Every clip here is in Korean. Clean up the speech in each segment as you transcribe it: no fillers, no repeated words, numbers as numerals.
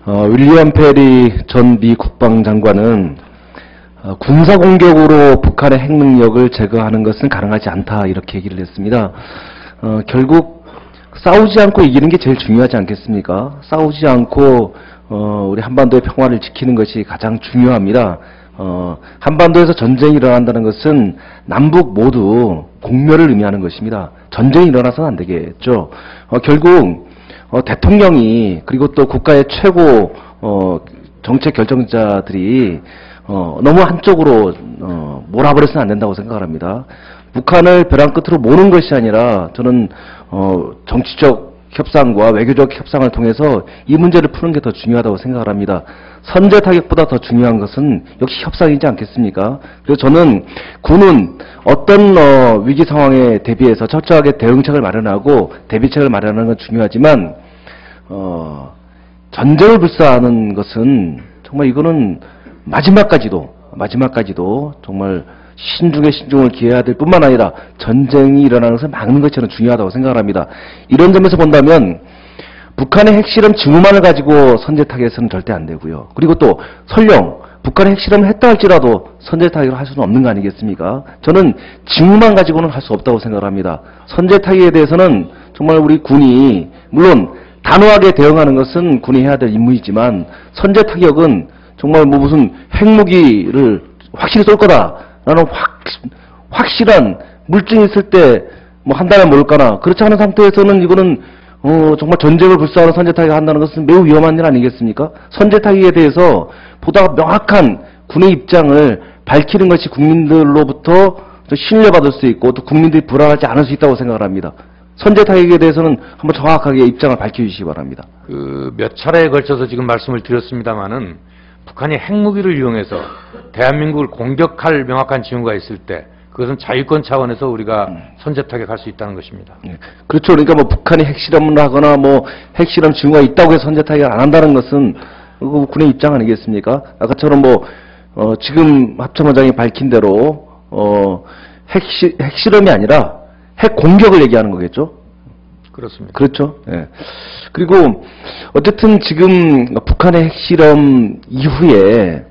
윌리엄 페리 전 미 국방장관은 군사 공격으로 북한의 핵 능력을 제거하는 것은 가능하지 않다 이렇게 얘기를 했습니다. 결국 싸우지 않고 이기는 게 제일 중요하지 않겠습니까? 싸우지 않고 우리 한반도의 평화를 지키는 것이 가장 중요합니다. 한반도에서 전쟁이 일어난다는 것은 남북 모두 공멸을 의미하는 것입니다. 전쟁이 일어나서는 안 되겠죠. 결국 대통령이 그리고 또 국가의 최고 정책 결정자들이 너무 한쪽으로 몰아버려서는 안 된다고 생각을 합니다. 북한을 벼랑 끝으로 모는 것이 아니라 저는 정치적 협상과 외교적 협상을 통해서 이 문제를 푸는 게 더 중요하다고 생각을 합니다. 선제 타격보다 더 중요한 것은 역시 협상이지 않겠습니까? 그래서 저는 군은 어떤 위기 상황에 대비해서 철저하게 대응책을 마련하고 대비책을 마련하는 건 중요하지만 전쟁을 불사하는 것은 정말 이거는 마지막까지도 정말 신중에 신중을 기해야 될 뿐만 아니라 전쟁이 일어나는 것을 막는 것이 저는 중요하다고 생각을 합니다. 이런 점에서 본다면 북한의 핵실험 징후만을 가지고 선제 타격은 절대 안 되고요. 그리고 또 설령 북한의 핵실험을 했다 할지라도 선제 타격을 할 수는 없는 거 아니겠습니까? 저는 징후만 가지고는 할 수 없다고 생각을 합니다. 선제 타격에 대해서는 정말 우리 군이 물론 단호하게 대응하는 것은 군이 해야 될 임무이지만 선제 타격은 정말 뭐 무슨 핵무기를 확실히 쏠 거다라는 확실한 물증이 있을 때 뭐 한다면 모를까나 그렇지 않은 상태에서는 이거는 정말 전쟁을 불사하는 선제 타격을 한다는 것은 매우 위험한 일 아니겠습니까? 선제 타격에 대해서 보다 명확한 군의 입장을 밝히는 것이 국민들로부터 신뢰받을 수 있고 또 국민들이 불안하지 않을 수 있다고 생각을 합니다. 선제 타격에 대해서는 한번 정확하게 입장을 밝혀주시기 바랍니다. 몇 차례에 걸쳐서 지금 말씀을 드렸습니다마는 북한이 핵무기를 이용해서 대한민국을 공격할 명확한 징후가 있을 때 그것은 자유권 차원에서 우리가 선제 타격할 수 있다는 것입니다. 네. 그렇죠. 그러니까 뭐 북한이 핵실험을 하거나 뭐 핵실험 징후가 있다고 해서 선제 타격을 안 한다는 것은 군의 입장 아니겠습니까? 아까처럼 뭐 지금 합참원장이 밝힌 대로 핵실험이 아니라 핵 공격을 얘기하는 거겠죠? 그렇습니다. 그렇죠. 예. 그리고 어쨌든 지금 북한의 핵실험 이후에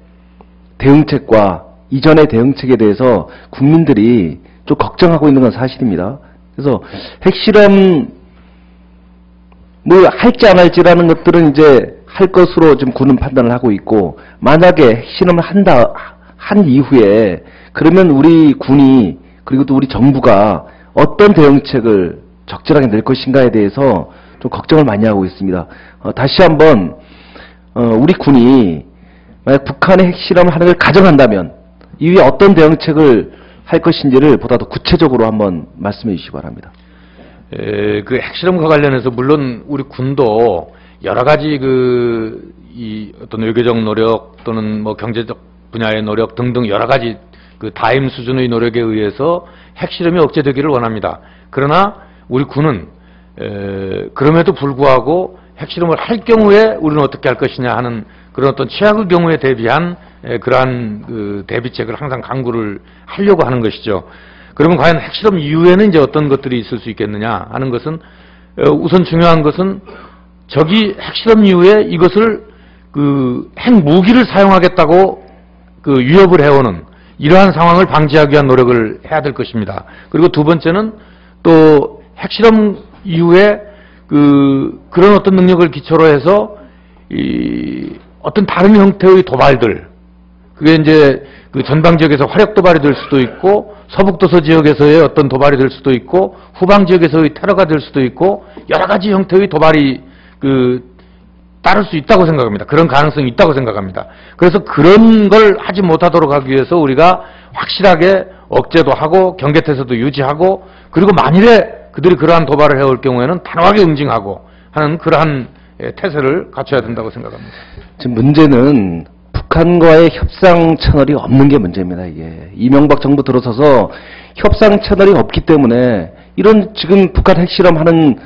대응책과 이전의 대응책에 대해서 국민들이 좀 걱정하고 있는 건 사실입니다. 그래서 핵실험 뭐 할지 안 할지라는 것들은 이제 할 것으로 지금 군은 판단을 하고 있고 만약에 핵실험을 한 이후에 그러면 우리 군이 그리고 또 우리 정부가 어떤 대응책을 적절하게 낼 것인가에 대해서 좀 걱정을 많이 하고 있습니다. 다시 한번 우리 군이 만약 북한의 핵실험을 하는 걸 가정한다면 이후에 어떤 대응책을 할 것인지를 보다 더 구체적으로 한번 말씀해 주시기 바랍니다. 그 핵실험과 관련해서 물론 우리 군도 여러 가지 이 어떤 외교적 노력 또는 뭐 경제적 분야의 노력 등등 여러 가지 그 다임 수준의 노력에 의해서 핵실험이 억제되기를 원합니다. 그러나 우리 군은 그럼에도 불구하고 핵실험을 할 경우에 우리는 어떻게 할 것이냐 하는 그런 어떤 최악의 경우에 대비한 그러한 대비책을 항상 강구를 하려고 하는 것이죠. 그러면 과연 핵실험 이후에는 이제 어떤 것들이 있을 수 있겠느냐 하는 것은 우선 중요한 것은 적이 핵실험 이후에 이것을 핵무기를 사용하겠다고 위협을 해오는 이러한 상황을 방지하기 위한 노력을 해야 될 것입니다. 그리고 두 번째는 또 핵실험 이후에 그런 어떤 능력을 기초로 해서 어떤 다른 형태의 도발들 그게 이제 전방 지역에서 화력 도발이 될 수도 있고 서북도서 지역에서의 어떤 도발이 될 수도 있고 후방 지역에서의 테러가 될 수도 있고 여러 가지 형태의 도발이 따를 수 있다고 생각합니다. 그런 가능성이 있다고 생각합니다. 그래서 그런 걸 하지 못하도록 하기 위해서 우리가 확실하게 억제도 하고 경계태세도 유지하고 그리고 만일에 그들이 그러한 도발을 해올 경우에는 단호하게 응징하고 하는 그러한 태세를 갖춰야 된다고 생각합니다. 지금 문제는 북한과의 협상 채널이 없는 게 문제입니다. 이게 이명박 정부 들어서서 협상 채널이 없기 때문에 이런 지금 북한 핵실험하는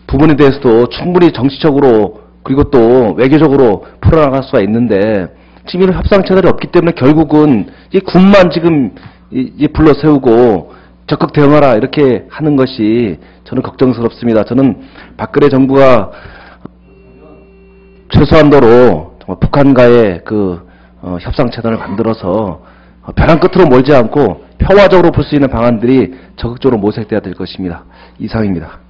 부분에 대해서도 충분히 정치적으로 그리고 또 외교적으로 풀어나갈 수가 있는데 지금 이런 협상 채널이 없기 때문에 결국은 이 군만 지금 불러 세우고 적극 대응하라 이렇게 하는 것이 저는 걱정스럽습니다. 저는 박근혜 정부가 최소한도로 정말 북한과의 그 협상 채널을 만들어서 벼랑 끝으로 몰지 않고 평화적으로 볼 수 있는 방안들이 적극적으로 모색돼야 될 것입니다. 이상입니다.